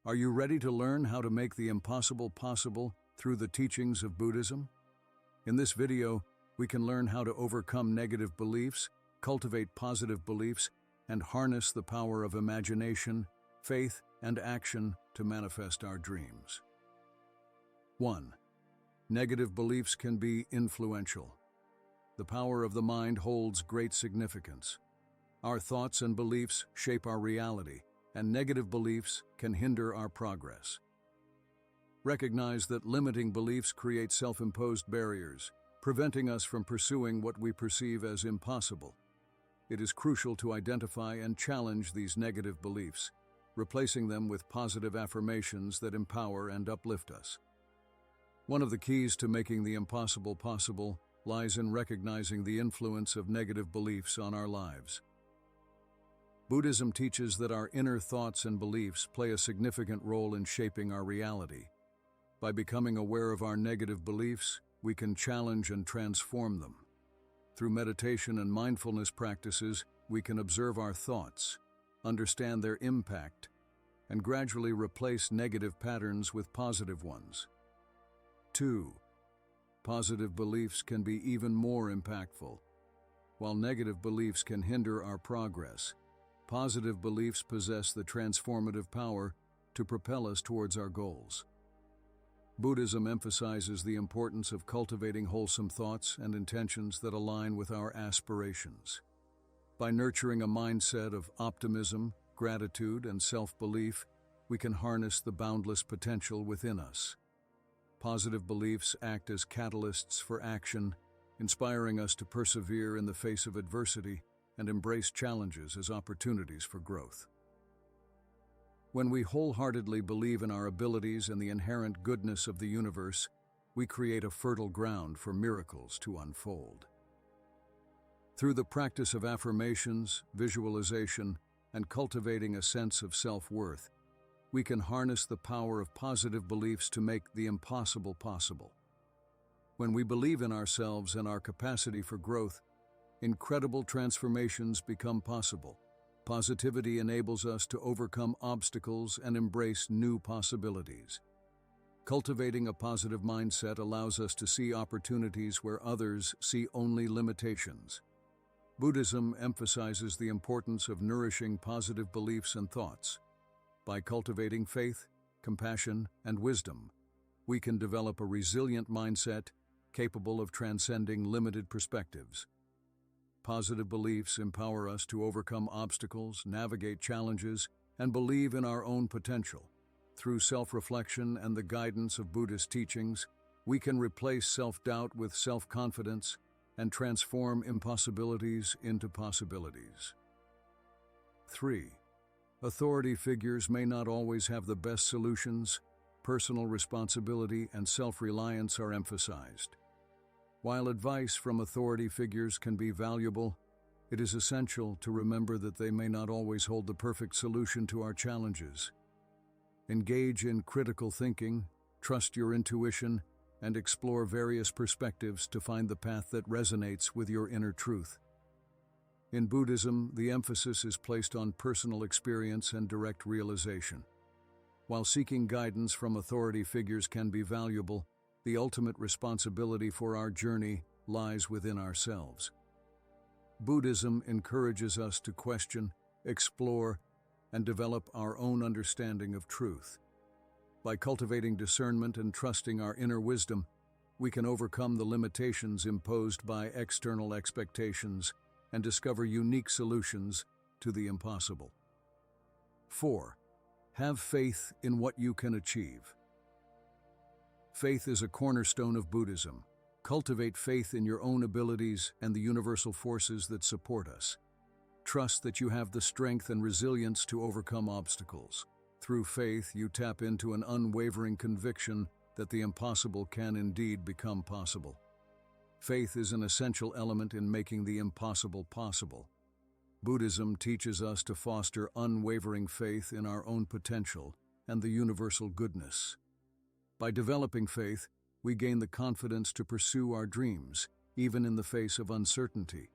Are you ready to learn how to make the impossible possible through the teachings of Buddhism? In this video, we can learn how to overcome negative beliefs, cultivate positive beliefs, and harness the power of imagination, faith, and action to manifest our dreams. 1. Negative beliefs can be influential. The power of the mind holds great significance. Our thoughts and beliefs shape our reality, and negative beliefs can hinder our progress. Recognize that limiting beliefs create self-imposed barriers, preventing us from pursuing what we perceive as impossible. It is crucial to identify and challenge these negative beliefs, replacing them with positive affirmations that empower and uplift us. One of the keys to making the impossible possible lies in recognizing the influence of negative beliefs on our lives. Buddhism teaches that our inner thoughts and beliefs play a significant role in shaping our reality. By becoming aware of our negative beliefs, we can challenge and transform them. Through meditation and mindfulness practices, we can observe our thoughts, understand their impact, and gradually replace negative patterns with positive ones. 2. Positive beliefs can be even more impactful. While negative beliefs can hinder our progress, positive beliefs possess the transformative power to propel us towards our goals. Buddhism emphasizes the importance of cultivating wholesome thoughts and intentions that align with our aspirations. By nurturing a mindset of optimism, gratitude, and self-belief, we can harness the boundless potential within us. Positive beliefs act as catalysts for action, inspiring us to persevere in the face of adversity and embrace challenges as opportunities for growth. When we wholeheartedly believe in our abilities and the inherent goodness of the universe, we create a fertile ground for miracles to unfold. Through the practice of affirmations, visualization, and cultivating a sense of self-worth, we can harness the power of positive beliefs to make the impossible possible. When we believe in ourselves and our capacity for growth, incredible transformations become possible. Positivity enables us to overcome obstacles and embrace new possibilities. Cultivating a positive mindset allows us to see opportunities where others see only limitations. Buddhism emphasizes the importance of nourishing positive beliefs and thoughts. By cultivating faith, compassion, and wisdom, we can develop a resilient mindset capable of transcending limited perspectives. Positive beliefs empower us to overcome obstacles, navigate challenges, and believe in our own potential. Through self-reflection and the guidance of Buddhist teachings, we can replace self-doubt with self-confidence and transform impossibilities into possibilities. 3. Authority figures may not always have the best solutions. Personal responsibility and self-reliance are emphasized. While advice from authority figures can be valuable, it is essential to remember that they may not always hold the perfect solution to our challenges. Engage in critical thinking, trust your intuition, and explore various perspectives to find the path that resonates with your inner truth. In Buddhism, the emphasis is placed on personal experience and direct realization. While seeking guidance from authority figures can be valuable, the ultimate responsibility for our journey lies within ourselves. Buddhism encourages us to question, explore, and develop our own understanding of truth. By cultivating discernment and trusting our inner wisdom, we can overcome the limitations imposed by external expectations and discover unique solutions to the impossible. 4. Have faith in what you can achieve. Faith is a cornerstone of Buddhism. Cultivate faith in your own abilities and the universal forces that support us. Trust that you have the strength and resilience to overcome obstacles. Through faith, you tap into an unwavering conviction that the impossible can indeed become possible. Faith is an essential element in making the impossible possible. Buddhism teaches us to foster unwavering faith in our own potential and the universal goodness. By developing faith, we gain the confidence to pursue our dreams, even in the face of uncertainty.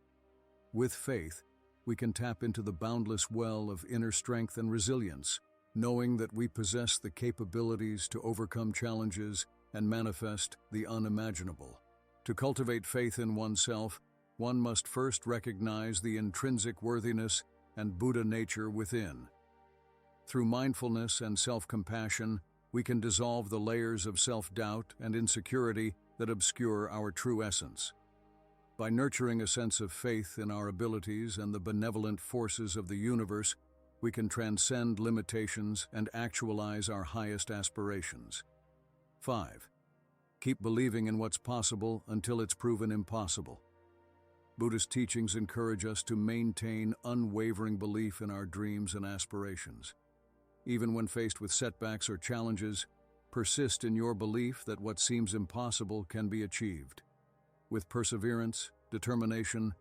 With faith, we can tap into the boundless well of inner strength and resilience, knowing that we possess the capabilities to overcome challenges and manifest the unimaginable. To cultivate faith in oneself, one must first recognize the intrinsic worthiness and Buddha nature within. Through mindfulness and self-compassion, we can dissolve the layers of self-doubt and insecurity that obscure our true essence. By nurturing a sense of faith in our abilities and the benevolent forces of the universe, we can transcend limitations and actualize our highest aspirations. 5. Keep believing in what's possible until it's proven impossible. Buddhist teachings encourage us to maintain unwavering belief in our dreams and aspirations. Even when faced with setbacks or challenges, persist in your belief that what seems impossible can be achieved. With perseverance, determination,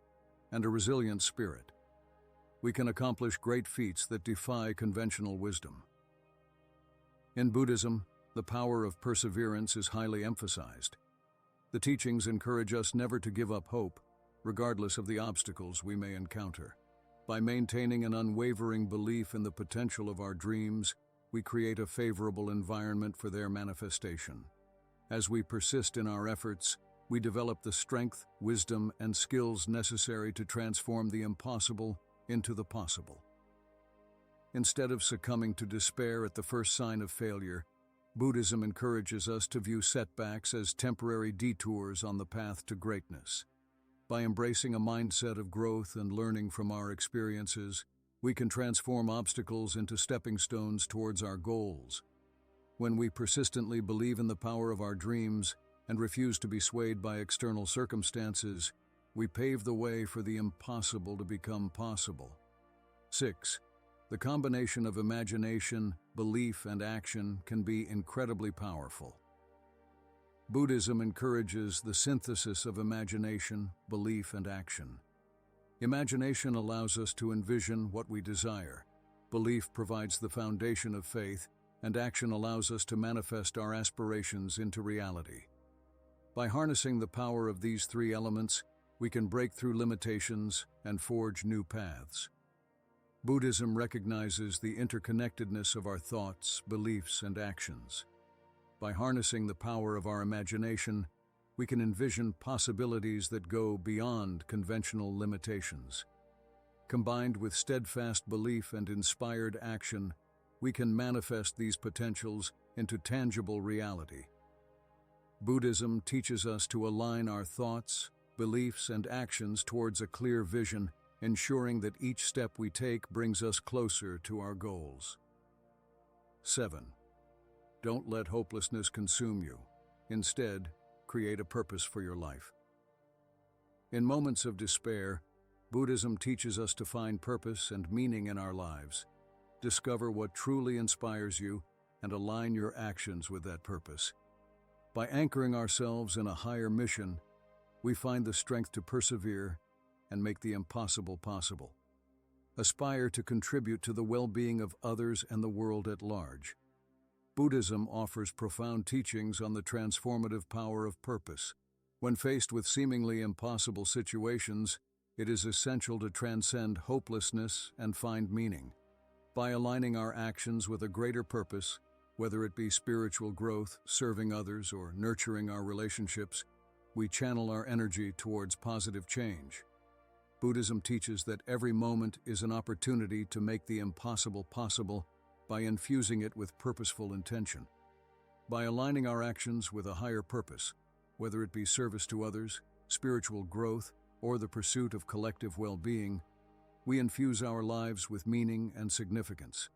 and a resilient spirit, we can accomplish great feats that defy conventional wisdom. In Buddhism, the power of perseverance is highly emphasized. The teachings encourage us never to give up hope, regardless of the obstacles we may encounter. By maintaining an unwavering belief in the potential of our dreams, we create a favorable environment for their manifestation. As we persist in our efforts, we develop the strength, wisdom, and skills necessary to transform the impossible into the possible. Instead of succumbing to despair at the first sign of failure, Buddhism encourages us to view setbacks as temporary detours on the path to greatness. By embracing a mindset of growth and learning from our experiences, we can transform obstacles into stepping stones towards our goals. When we persistently believe in the power of our dreams and refuse to be swayed by external circumstances, we pave the way for the impossible to become possible. 6. The combination of imagination, belief, and action can be incredibly powerful. Buddhism encourages the synthesis of imagination, belief, and action. Imagination allows us to envision what we desire. Belief provides the foundation of faith, and action allows us to manifest our aspirations into reality. By harnessing the power of these three elements, we can break through limitations and forge new paths. Buddhism recognizes the interconnectedness of our thoughts, beliefs, and actions. By harnessing the power of our imagination, we can envision possibilities that go beyond conventional limitations. Combined with steadfast belief and inspired action, we can manifest these potentials into tangible reality. Buddhism teaches us to align our thoughts, beliefs, and actions towards a clear vision, ensuring that each step we take brings us closer to our goals. 7. Don't let hopelessness consume you. Instead, create a purpose for your life. In moments of despair, Buddhism teaches us to find purpose and meaning in our lives. Discover what truly inspires you and align your actions with that purpose. By anchoring ourselves in a higher mission, we find the strength to persevere and make the impossible possible. Aspire to contribute to the well-being of others and the world at large. Buddhism offers profound teachings on the transformative power of purpose. When faced with seemingly impossible situations, it is essential to transcend hopelessness and find meaning. By aligning our actions with a greater purpose, whether it be spiritual growth, serving others, or nurturing our relationships, we channel our energy towards positive change. Buddhism teaches that every moment is an opportunity to make the impossible possible by infusing it with purposeful intention. By aligning our actions with a higher purpose, whether it be service to others, spiritual growth, or the pursuit of collective well-being, we infuse our lives with meaning and significance.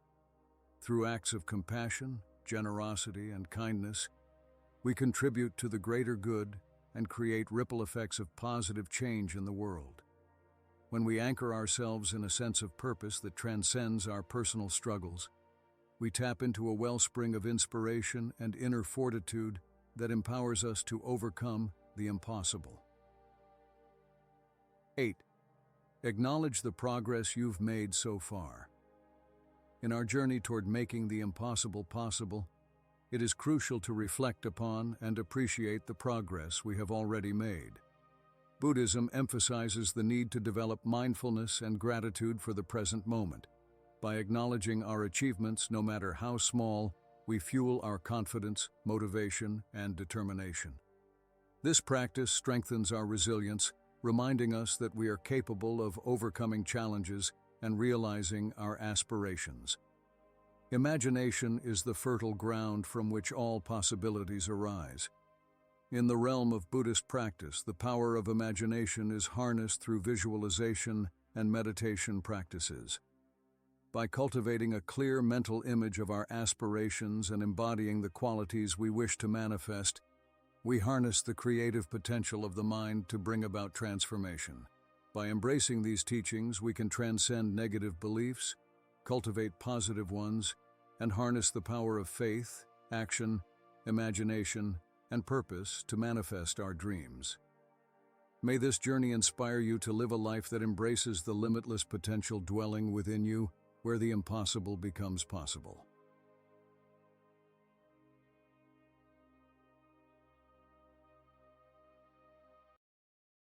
Through acts of compassion, generosity, and kindness, we contribute to the greater good and create ripple effects of positive change in the world. When we anchor ourselves in a sense of purpose that transcends our personal struggles, we tap into a wellspring of inspiration and inner fortitude that empowers us to overcome the impossible. 8. Acknowledge the progress you've made so far. In our journey toward making the impossible possible, it is crucial to reflect upon and appreciate the progress we have already made. Buddhism emphasizes the need to develop mindfulness and gratitude for the present moment. By acknowledging our achievements, no matter how small, we fuel our confidence, motivation, and determination. This practice strengthens our resilience, reminding us that we are capable of overcoming challenges and realizing our aspirations. Imagination is the fertile ground from which all possibilities arise. In the realm of Buddhist practice, the power of imagination is harnessed through visualization and meditation practices. By cultivating a clear mental image of our aspirations and embodying the qualities we wish to manifest, we harness the creative potential of the mind to bring about transformation. By embracing these teachings, we can transcend negative beliefs, cultivate positive ones, and harness the power of faith, action, imagination, and purpose to manifest our dreams. May this journey inspire you to live a life that embraces the limitless potential dwelling within you, where the impossible becomes possible.